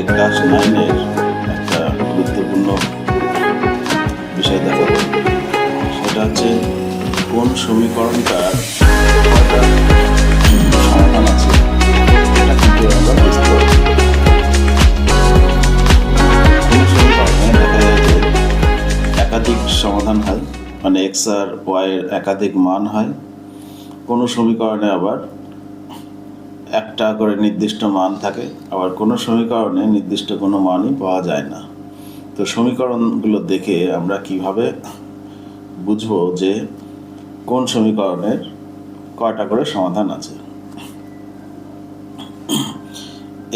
Class 9-এর একটা গুরুত্বপূর্ণ বিষয় দেখাবো। সেটা হচ্ছে কোন সমীকরণটার কয়টা সমাধান আছে, এটা কিন্তু আমরা বুঝতে পারি। কোন সমীকরণে দেখা যায় যে একাধিক সমাধান হয়, মানে এক্স আর ওয়াই এর একাধিক মান হয়। কোনো সমীকরণে আবার একটা করে নির্দিষ্ট মান থাকে, আবার কোনো সমীকরণে নির্দিষ্ট কোনো মানই পাওয়া যায় না। তো সমীকরণগুলো দেখে আমরা কিভাবে বুঝবো যে কোন সমীকরণের কয়টা করে সমাধান আছে।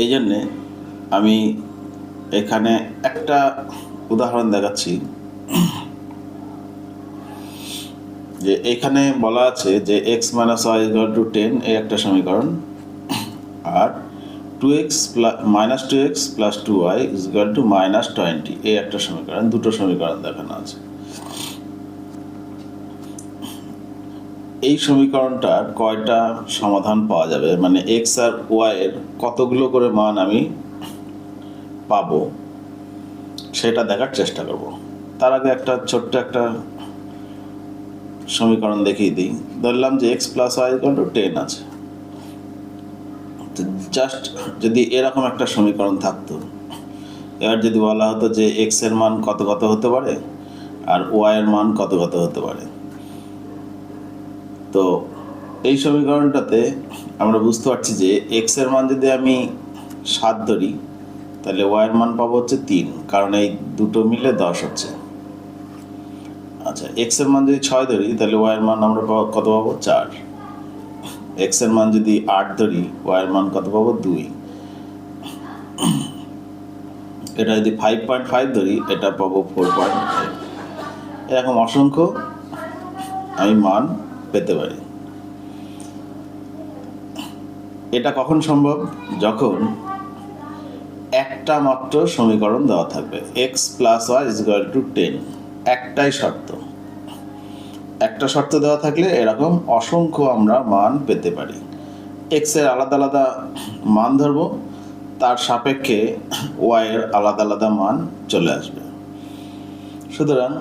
এই জন্যে আমি এখানে একটা উদাহরণ দেখাচ্ছি। যে এখানে বলা আছে যে x - y = 10 এই একটা সমীকরণ, আর 2x - 2x + 2y = -20 এই একটা সমীকরণ। দুটো সমীকরণ দেখানো আছে। এই সমীকরণটার কয়টা সমাধান পাওয়া যাবে, মানে x আর y এর কতগুলো করে মান আমি পাবো, সেটা দেখার চেষ্টা করব। তার আগে একটা ছোট্ট একটা সমীকরণ দেখিয়ে দিই। ধরলাম যে x + y = 10 আছে। জাস্ট যদি এরকম একটা সমীকরণ থাকতো, এবার যদি বলা হতো যে x এর মান কত কত হতে পারে আর y এর মান কত কত হতে পারে, তো এই সমীকরণটাতে আমরা বুঝতে পারছি যে x এর মান যদি আমি 7 ধরি, তাহলে y এর মান পাবো হচ্ছে 3, কারণ এই দুটো মিলে 10 হচ্ছে। আচ্ছা, x এর মান যদি 6 ধরি, তাহলে y এর মান আমরা কত পাবো? 4। x এর মান যদি 8 ধরি, y এর মান কত পাবো? 2। এটা যদি 5.5 ধরি, এটা পাবো 4.5। এরকম অসংখ্য আমি মান পেতে পারি। এটা কখন সম্ভব? যখন একটা মাত্র সমীকরণ দেওয়া থাকবে, x + y = 10। একটাই শর্ত, একটা শর্ত দেওয়া থাকলে এরকম অসংখ্য আমরা মান পেতে পারি। x এর আলাদা আলাদা মান ধরবো, তার সাপেক্ষে y এর আলাদা আলাদা মান চলে আসবে। সুতরাং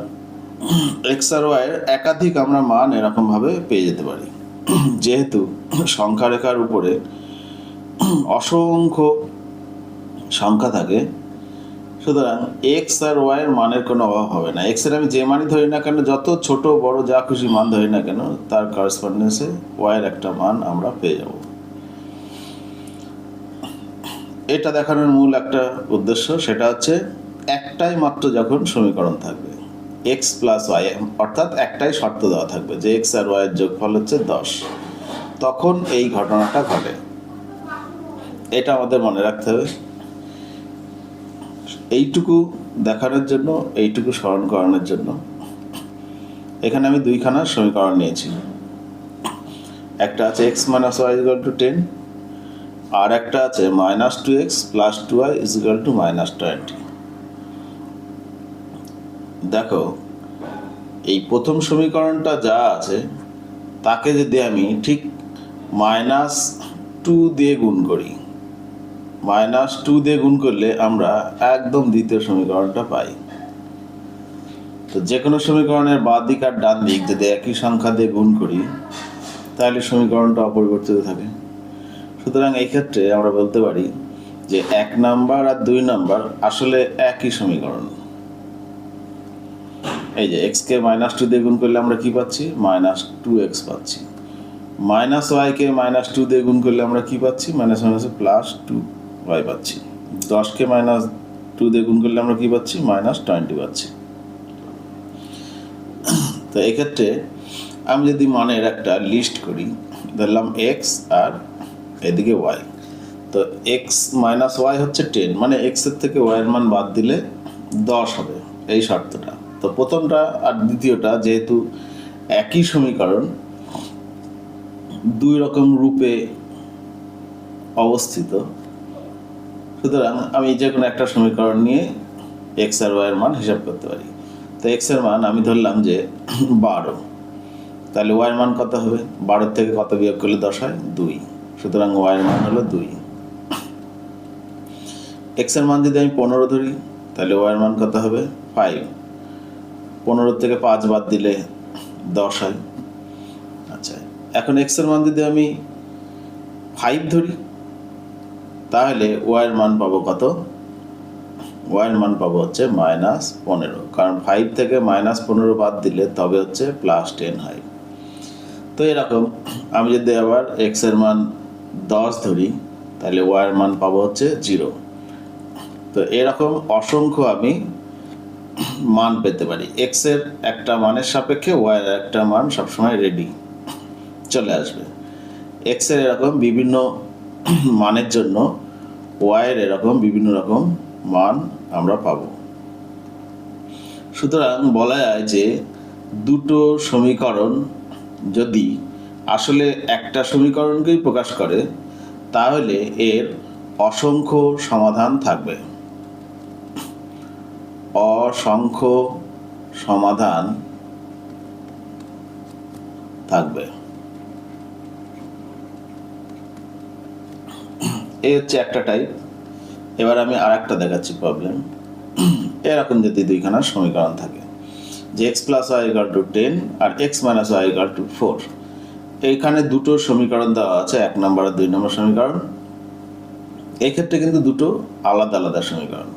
x আর y এর একাধিক আমরা মান এরকমভাবে পেয়ে যেতে পারি। যেহেতু সংখ্যা রেখার উপরে অসংখ্য সংখ্যা থাকে, সুতরাং x আর y এর মানের কোনো অভাব হবে না। x এর আমি যে মানই ধরি না কেন, যত ছোট বড় যা খুশি মান ধরি না কেন, তার করেসপন্ডেন্সে y এর একটা মান আমরা পেয়ে যাব। এটা দেখানোর মূল একটা উদ্দেশ্য, সেটা হচ্ছে একটাই মাত্র যখন সমীকরণ থাকবে x + y, অর্থাৎ একটাই শর্ত দেওয়া থাকবে যে x আর y এর যোগফল হচ্ছে 10, তখন এই ঘটনাটা ঘটে। এটা আমাদের মনে রাখতে হবে। এইটুকু দেখানোর জন্য, এইটুকু স্মরণ করানোর জন্য এখানে আমি দুইখানা সমীকরণ নিয়েছি। একটা আছে x - y = 10, আর একটা আছে -2x + 2y = -20। দেখো, এই প্রথম সমীকরণটা যা আছে তাকে যদি আমি ঠিক -2 দিয়ে গুণ করি, -2 দিয়ে গুণ করলে আমরা একদম দ্বিতীয় সমীকরণটা পাই। তো যে কোনো সমীকরণের বাঁ দিক আর ডান দিক যদি একই সংখ্যা দিয়ে গুণ করি, তাহলে সমীকরণটা অপরিবর্তিত থাকে। সুতরাং এই ক্ষেত্রে আমরা বলতে পারি যে 1 নাম্বার আর 2 নাম্বার আসলে একই সমীকরণ। এই যে x কে -2 দিয়ে গুণ করলে আমরা কি পাচ্ছি? -2x পাচ্ছি। -y কে -2 দিয়ে গুণ করলে আমরা কি পাচ্ছি? +2y পাচ্ছি। 10 কে -2 দিয়ে গুণ করলে আমরা কি পাচ্ছি? -20 পাচ্ছি। তো এক্ষেত্রে আমি যদি মানের একটা লিস্ট করি, ধরলাম x আর এদিকে y, তো x - y হচ্ছে 10, মানে x এর থেকে y এর মান বাদ দিলে 10 হবে, এই শর্তটা। তো প্রথমটা আর দ্বিতীয়টা যেহেতু একই সমীকরণ, দুই রকম রূপে অবস্থিত, সুতরাং আমি যে কোনো একটা সমীকরণ নিয়ে x আর y এর মান হিসাব করতে পারি। তো x এর মান আমি ধরলাম যে 12, তাহলে y এর মান কত হবে? 12 থেকে কত বিয়োগ করলে 10 হয়? 2। সুতরাং y এর মান হলো 2। এক্সের মান যদি আমি 15 ধরি তাহলে ওয়াইয়ের মান কত হবে 5। 15 থেকে 5 বাদ দিলে 10 হয়। আচ্ছা, এখন এক্সের মান যদি আমি 5 ধরি তাহলে ওয়াইয়ের মান পাবো কত? ওয়াইয়ের মান পাবো হচ্ছে -15, কারণ 5 থেকে -15 বাদ দিলে তবে হচ্ছে +10 হয়। তো এরকম আমি যদি আবার এক্সের মান 10 ধরি তাহলে ওয়াইয়ের মান পাবো হচ্ছে 0। তো এরকম অসংখ্য আমি মান পেতে পারি। এক্সের একটা মানের সাপেক্ষে ওয়াইয়ের একটা মান সবসময় রেডি চলে আসবে। এক্সের এরকম বিভিন্ন মানের জন্য ওয়াইয়ের এরকম বিভিন্ন রকম মান আমরা পাব। সুতরাং বলা যায় যে দুটো সমীকরণ যদি আসলে একটা সমীকরণকেই প্রকাশ করে তাহলে এর অসংখ্য সমাধান থাকবে। অসংখ্য সমাধান থাকবে। এই হচ্ছে একটা টাইপ। এবার আমি আর একটা দেখাচ্ছি প্রবলেম। এরকম যদি দুইখানা সমীকরণ থাকে যে x + y = 10 আর x - y = 4, এইখানে দুটো সমীকরণ দেওয়া আছে, 1 নম্বর আর 2 নম্বর সমীকরণ। এই ক্ষেত্রে কিন্তু দুটো আলাদা আলাদা সমীকরণ।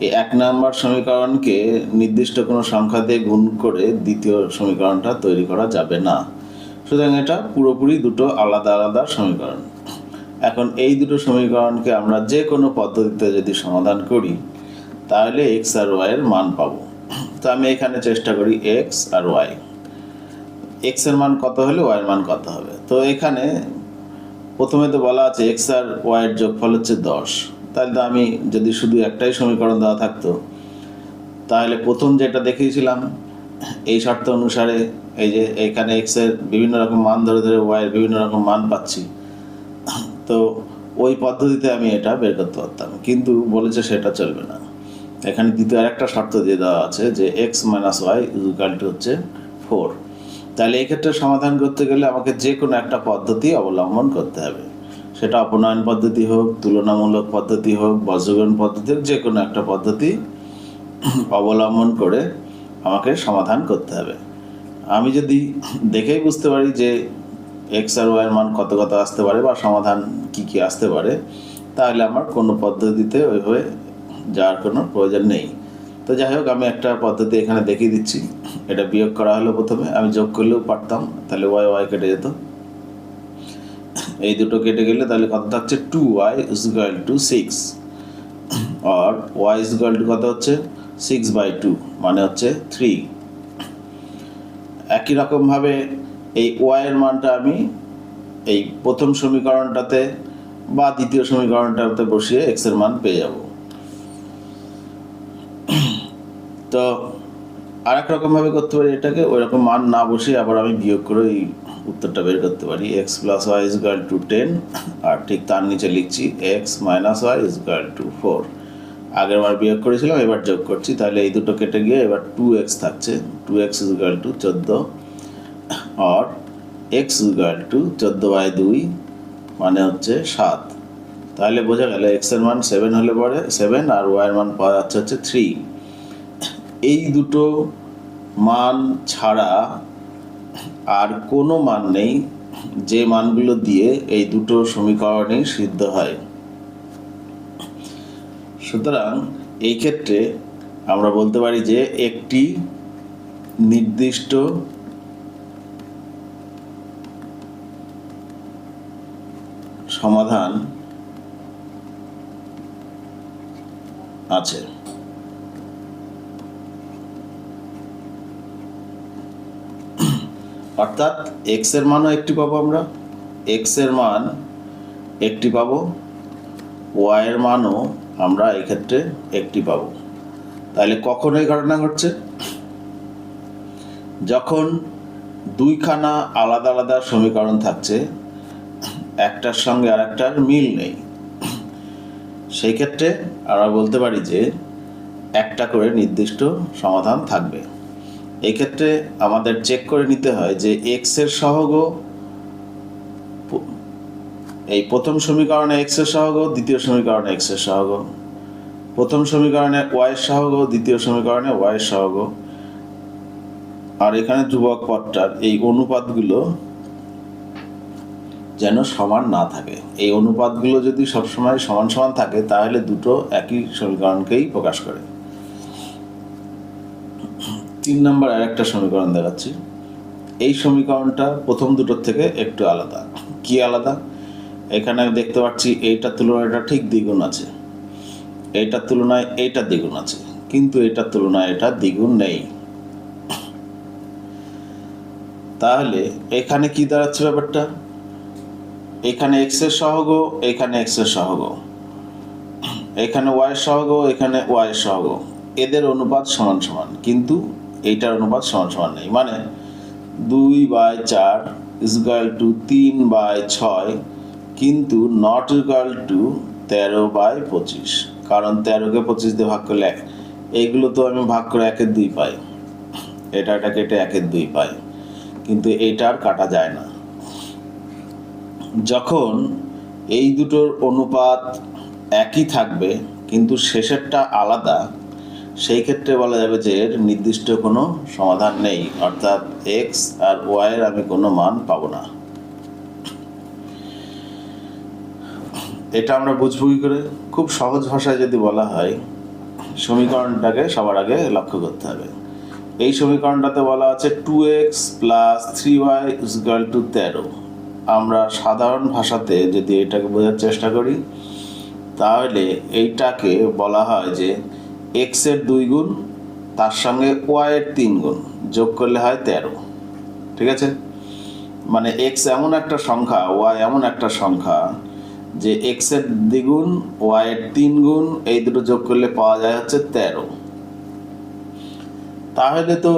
এই 1 নম্বর সমীকরণকে নির্দিষ্ট কোনো সংখ্যা দিয়ে গুণ করে দ্বিতীয় সমীকরণটা তৈরি করা যাবে না। সুতরাং এটা পুরোপুরি দুটো আলাদা আলাদা সমীকরণ। এখন এই দুটো সমীকরণকে আমরা যে কোনো পদ্ধতিতে যদি সমাধান করি তাহলে x আর y এর মান পাবো। তো আমি এখানে চেষ্টা করি x আর y। x এর মান কত হলে y এর মান কত হবে। তো এখানে প্রথমে তো বলা আছে x আর y এর যোগফল হচ্ছে 10। তাহলে তো আমি যদি শুধু একটাই সমীকরণ দেওয়া থাকতো তাহলে প্রথম যেটা দেখিয়েছিলাম এই শর্ত অনুসারে এই যে এখানে x এর বিভিন্ন রকম মান ধরে ধরে y এর বিভিন্ন রকম মান পাচ্ছি, তো ওই পদ্ধতিতে আমি এটা বের করতে পারতাম, কিন্তু বলেছে সেটা চলবে না। এখানে দ্বিতীয় আরেকটা শর্ত দিয়ে দেওয়া আছে যে x - y = হচ্ছে 4। তাহলে এই ক্ষেত্রে সমাধান করতে গেলে আমাকে যে কোনো একটা পদ্ধতি অবলম্বন করতে হবে, সেটা অপনয়ন পদ্ধতি হোক, তুলনামূলক পদ্ধতি হোক, বজ্রগুণ পদ্ধতি হোক, যে কোনো একটা পদ্ধতি অবলম্বন করে আমাকে সমাধান করতে হবে। আমি যদি দেখেই বুঝতে পারি যে x আর y এর মান কত কত আসতে পারে বা সমাধান কি কি আসতে পারে, তাহলে আমার কোনো পদ্ধতিতে ওইভাবে যাওয়ার কোনো প্রয়োজন নেই। তো যাই হোক, আমি একটা পদ্ধতি এখানে দেখিয়ে দিচ্ছি। এটা বিয়োগ করা হলো প্রথমে, আমি যোগ করলেও পারতাম, তাহলে y কেটে যেত। এই দুটো কেটে গেলে তাহলে কত থাকছে 2y = 6, আর y = কত হচ্ছে 6/2 মানে হচ্ছে 3। একই রকমভাবে এই y এর মানটা আমি এই প্রথম সমীকরণটাতে বা দ্বিতীয় সমীকরণটাতে বসিয়ে x এর মান পেয়ে যাব। তো আর এক রকমভাবে করতে পারি এটাকে, ওই রকম মান না বসিয়ে আবার আমি বিয়োগ করে এই উত্তরটা বের করতে পারি। x + y = 10 আর ঠিক তার নিচে লিখছি x - y = 4। আগের বার বিয়োগ করেছিলাম, এবার যোগ করছি, তাহলে এই দুটো কেটে গিয়ে এবার 2x থাকছে। 2x = 14 আর x = 14/2 মানে হচ্ছে 7। তাহলে বোঝা গেল x এর মান 7 হলে পরে 7 আর y এর মান পাওয়া যাচ্ছে হচ্ছে 3। এই দুটো মান ছাড়া আর কোনো মান নেই যে মানগুলো দিয়ে এই দুটো সমীকরণই সিদ্ধ হয়। সুতরাং এই ক্ষেত্রে আমরা বলতে পারি যে একটি নির্দিষ্ট সমাধান আছে। অর্থাৎ x এর মানও একটি পাবো, আমরা x এর মান একটি পাবো, y এর মানও আমরা এই ক্ষেত্রে একটি পাবো। তাহলে কখন এই ঘটনা ঘটছে? যখন দুইখানা আলাদা আলাদা সমীকরণ থাকছে, একটার সঙ্গে আরেকটার মিল নেই, সেই ক্ষেত্রে আমরা বলতে পারি যে একটা করে নির্দিষ্ট সমাধান থাকবে। এই ক্ষেত্রে আমাদের চেক করে নিতে হয় যে x এর সহগ, এই প্রথম সমীকরণে x এর সহগ, দ্বিতীয় সমীকরণে x এর সহগ, প্রথম সমীকরণে y এর সহগ, দ্বিতীয় সমীকরণে y এর সহগ, আর এখানে ধ্রুবক পদটার এই অনুপাতগুলো যেন সমান না থাকে। এই অনুপাতগুলো যদি সবসময় সমান সমান থাকে তাহলে দুটো একই সমীকরণকেই প্রকাশ করে। 3 নম্বর আর একটা সমীকরণ দেখাচ্ছি। এই সমীকরণটা প্রথম দুটোর থেকে একটু আলাদা। কি আলাদা? এখানে আমি দেখতে পাচ্ছি এইটার তুলনায় এটা ঠিক দ্বিগুণ আছে, এইটার তুলনায় এইটা দ্বিগুণ আছে, কিন্তু এটার তুলনায় এটা দ্বিগুণ নেই। তাহলে এখানে কি দাঁড়াচ্ছে ব্যাপারটা? এখানে x এর সহগ, এখানে x এর সহগ, এখানে y এর সহগ, এখানে y এর সহগ, এদের অনুপাত সমান সমান, কিন্তু এইটার অনুপাত সমান সমান নেই। মানে 2/4 = 3/6, কিন্তু নট ইকুয়াল টু 13/25, কারণ 13কে 25 দিয়ে ভাগ করলে 1, এইগুলো তো আমি ভাগ করে 1/2 পাই, এটা কেটে 1/2 পাই, কিন্তু এইটা আর কাটা যায় না। যখন এই দুটোর অনুপাত একই থাকবে কিন্তু শেষেরটা আলাদা, সেই ক্ষেত্রে বলা যাবে যে এর নির্দিষ্ট কোনো সমাধান নেই, অর্থাৎ x আর y এর আমি কোনো মান পাবো না। এটা আমরা বুঝবো কি করে? খুব সহজ ভাষায় যদি বলা হয়, সমীকরণটাকে সবার আগে লক্ষ্য করতে হবে। এই সমীকরণটাতে বলা আছে 2x + 3y = 13। আমরা সাধারণ ভাষাতে যদি এটাকে বোঝার চেষ্টা করি তাহলে এইটাকে বলা হয় যে x এর 2 গুণ তার সঙ্গে y এর 3 গুণ যোগ করলে হয় 13। ঠিক আছে? মানে x এমন একটা সংখ্যা, y এমন একটা সংখ্যা যে x এর দ্বিগুণ, y এর 3 গুণ, এই দুটো যোগ করলে পাওয়া যায় হচ্ছে 13। তাহলে তো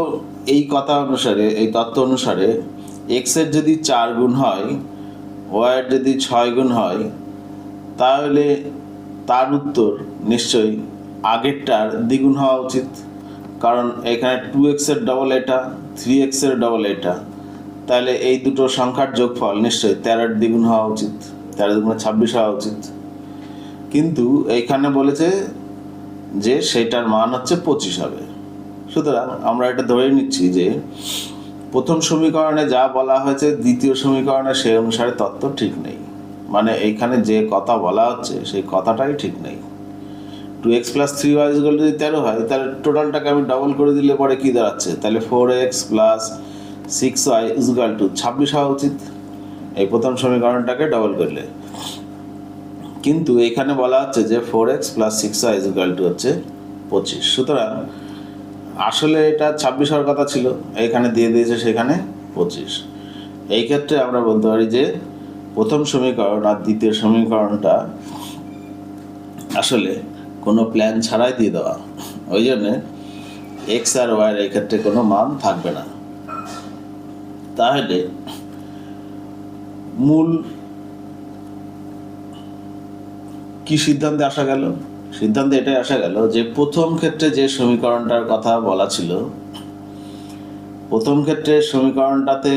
এই কথা অনুসারে, এই তত্ত্ব অনুসারে x এর যদি 4 গুণ হয়, y এর যদি 6 গুণ হয়, তাহলে তার উত্তর নিশ্চয়ই আগেরটার দ্বিগুণ হওয়া উচিত, কারণ এখানে 2x এর ডবল এটা, 3x এর ডবল এটা, তাহলে এই দুটো সংখ্যার যোগফল নিশ্চয়ই 13 এর দ্বিগুণ হওয়া উচিত, 13 × 26 হওয়া উচিত। কিন্তু এইখানে বলেছে যে সেটার মান হচ্ছে 25 হবে। সুতরাং আমরা এটা ধরে নিচ্ছি যে প্রথম সমীকরণে যা বলা হয়েছে দ্বিতীয় সমীকরণে সেই অনুসারে তত্ত্ব ঠিক নেই। মানে এইখানে যে কথা বলা হচ্ছে সেই কথাটাই ঠিক নেই। 2x + 3y = যদি 13 হয়, তাহলে টোটালটাকে আমি ডবল করে দিলে পরে কি দাঁড়াচ্ছে? তাহলে 4x + 6y = 26 হওয়া উচিত, এই প্রথম সমীকরণটাকে ডবল করলে। কিন্তু এখানে বলা হচ্ছে যে 4x + 6y = হচ্ছে 25। সুতরাং আসলে এটা 26 হওয়ার কথা ছিল, এখানে দিয়ে দিয়েছে সেখানে 25। এই ক্ষেত্রে আমরা বলতে পারি যে প্রথম সমীকরণ আর দ্বিতীয় সমীকরণটা আসলে কোনো প্ল্যান ছাড়াই দিয়ে দেওয়া, ওই জন্যে x আর y এর এই ক্ষেত্রে কোনো মান থাকবে না। তাহলে মূল কি সিদ্ধান্তে আসা গেল? সিদ্ধান্তে এটাই আসা গেল যে প্রথম ক্ষেত্রে যে সমীকরণটার কথা বলা ছিল, প্রথম ক্ষেত্রে সমীকরণটাতে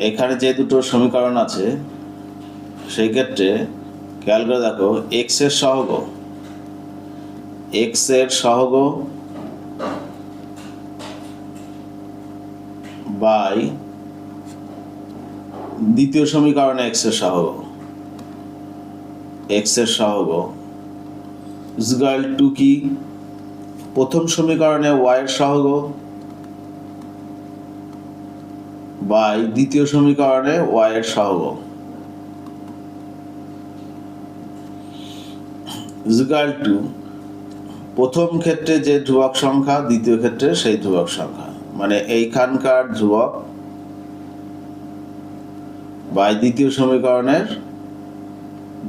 এখানে যে দুটো সমীকরণ আছে সেই ক্ষেত্রে খেয়াল করে দেখো, x এর সহগ বাই দ্বিতীয় সমীকরণে x এর সহগ = কি? প্রথম সমীকরণে y এর সহগ বাই দ্বিতীয় সমীকরণে y এর সহগ = প্রথম ক্ষেত্রে যে ধ্রুবক সংখ্যা দ্বিতীয় ক্ষেত্রে সেই ধ্রুবক সংখ্যা, মানে এইখানকার ধ্রুবক বাই দ্বিতীয় সমীকরণের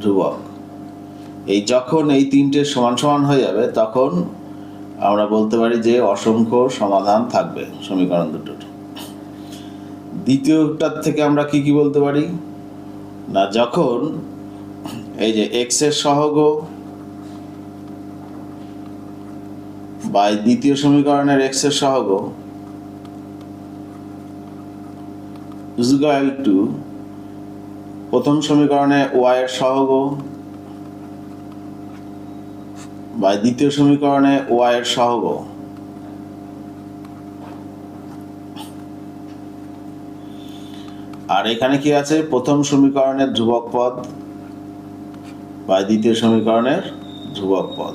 ধ্রুবক। এই যখন এই তিনটে সমান সমান হয়ে যাবে তখন আমরা বলতে পারি যে অসংখ্য সমাধান থাকবে সমীকরণ দুটোর। দ্বিতীয়টার থেকে আমরা কি বলতে পারি না, যখন এই যে x এর সহগ বাই দ্বিতীয় সমীকরণের x এর সহগ = প্রথম সমীকরণে y এর সহগ বা দ্বিতীয় সমীকরণে ওয়াই এর সহগ আর এখানে কি আছে প্রথম সমীকরণের ধ্রুবক পদ বা দ্বিতীয় সমীকরণের ধ্রুবক পদ।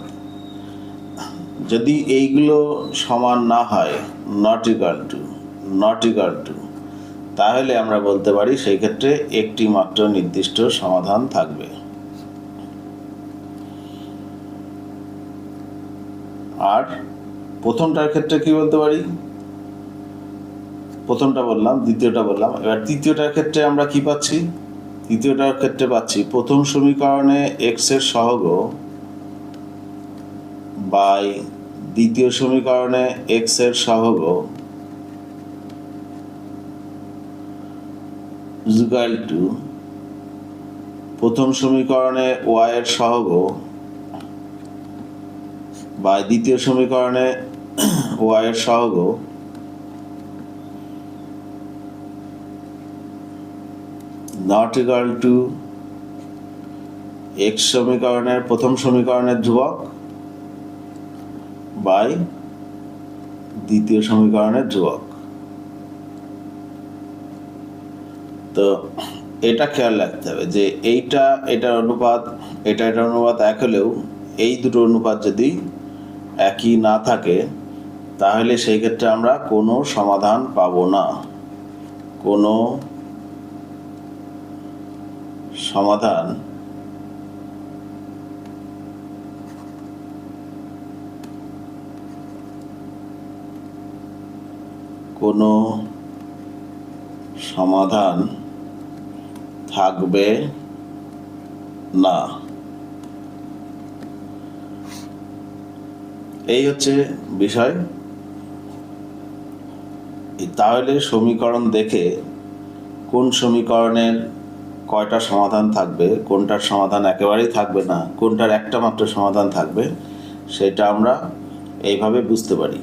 যদি এইগুলো সমান না হয় নট ইকুয়াল টু তাহলে আমরা বলতে পারি সেই ক্ষেত্রে একটি মাত্র নির্দিষ্ট সমাধান থাকবে। আর প্রথমটার ক্ষেত্রে কি বলতে পারি, প্রথমটা বললাম, দ্বিতীয়টা বললাম, এবার তৃতীয়টার ক্ষেত্রে আমরা কি পাচ্ছি, তৃতীয়টার ক্ষেত্রে পাচ্ছি প্রথম সমীকরণে এক্স এর সহগ বাই দ্বিতীয় সমীকরণে এক্স এর সহগ ইকুয়াল টু প্রথম সমীকরণে ওয়াই এর সহগ বা দ্বিতীয় সমীকরণে ওয়াই এর সহগ নট ইকুয়াল টু এক্স সমীকরণের প্রথম সমীকরণের ধ্রুবক বাই দ্বিতীয় সমীকরণের ধ্রুবক। তো এটা খেয়াল রাখতে হবে যে এটার অনুপাত এটার অনুপাত এক হলেও এই দুটো অনুপাত যদি একই না থাকে তাহলে সেই ক্ষেত্রে আমরা কোনো সমাধান পাবো না, কোনো সমাধান থাকবে না। এই হচ্ছে বিষয়। তাহলে সমীকরণ দেখে কোন সমীকরণের কয়টা সমাধান থাকবে, কোনটার সমাধান একেবারেই থাকবে না, কোনটার একটা মাত্র সমাধান থাকবে, সেটা আমরা এইভাবে বুঝতে পারি।